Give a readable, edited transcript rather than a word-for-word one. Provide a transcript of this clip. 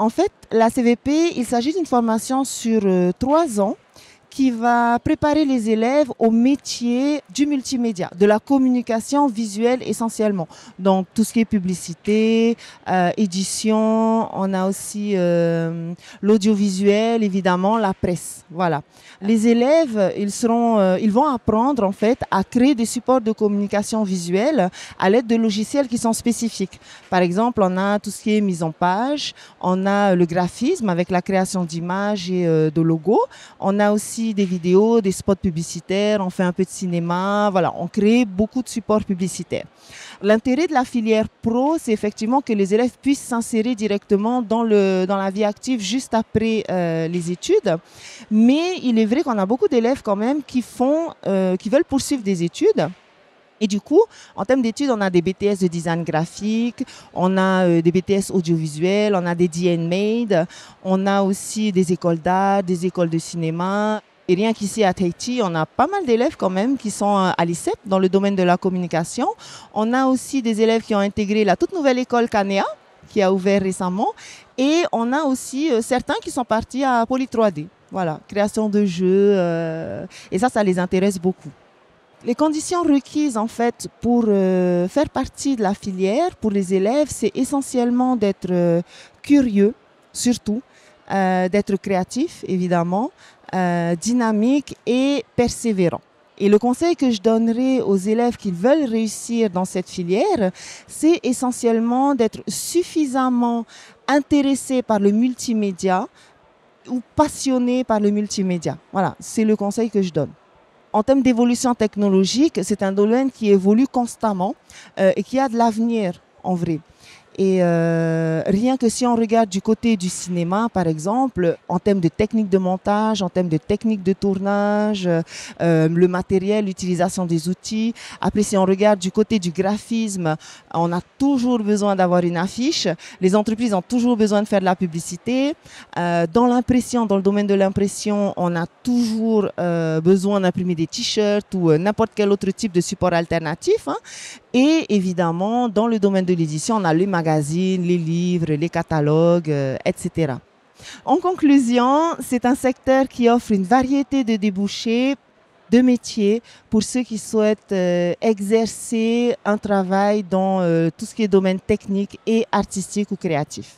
En fait, la CVP, il s'agit d'une formation sur 3 ans qui va préparer les élèves au métier du multimédia, de la communication visuelle essentiellement. Donc tout ce qui est publicité, édition, on a aussi l'audiovisuel, évidemment, la presse. Voilà. Les élèves, ils vont apprendre en fait à créer des supports de communication visuelle à l'aide de logiciels qui sont spécifiques. Par exemple, on a tout ce qui est mise en page, on a le graphisme avec la création d'images et de logos, on a aussi des vidéos, des spots publicitaires, on fait un peu de cinéma, voilà, on crée beaucoup de supports publicitaires. L'intérêt de la filière pro, c'est effectivement que les élèves puissent s'insérer directement dans la vie active juste après les études. Mais il est vrai qu'on a beaucoup d'élèves quand même qui veulent poursuivre des études. Et du coup, en termes d'études, on a des BTS de design graphique, on a des BTS audiovisuels, on a des DN-Made, on a aussi des écoles d'art, des écoles de cinéma. Et rien qu'ici à Tahiti, on a pas mal d'élèves quand même qui sont à l'ICEP dans le domaine de la communication. On a aussi des élèves qui ont intégré la toute nouvelle école Kanea qui a ouvert récemment. Et on a aussi certains qui sont partis à Poly 3D. Voilà, création de jeux. Et ça les intéresse beaucoup. Les conditions requises en fait pour faire partie de la filière pour les élèves, c'est essentiellement d'être curieux, surtout, d'être créatif évidemment, dynamique et persévérant. Et le conseil que je donnerai aux élèves qui veulent réussir dans cette filière, c'est essentiellement d'être suffisamment intéressés par le multimédia ou passionnés par le multimédia. Voilà, c'est le conseil que je donne. En termes d'évolution technologique, c'est un domaine qui évolue constamment et qui a de l'avenir en vrai. Et rien que si on regarde du côté du cinéma, par exemple, en termes de technique de montage, en termes de technique de tournage, le matériel, l'utilisation des outils. Après, si on regarde du côté du graphisme, on a toujours besoin d'avoir une affiche. Les entreprises ont toujours besoin de faire de la publicité. Dans l'impression, dans le domaine de l'impression, on a toujours besoin d'imprimer des t-shirts ou n'importe quel autre type de support alternatif. Hein. Et évidemment, dans le domaine de l'édition, on a les magazines, les livres, les catalogues, etc. En conclusion, c'est un secteur qui offre une variété de débouchés, de métiers pour ceux qui souhaitent exercer un travail dans tout ce qui est domaine technique et artistique ou créatif.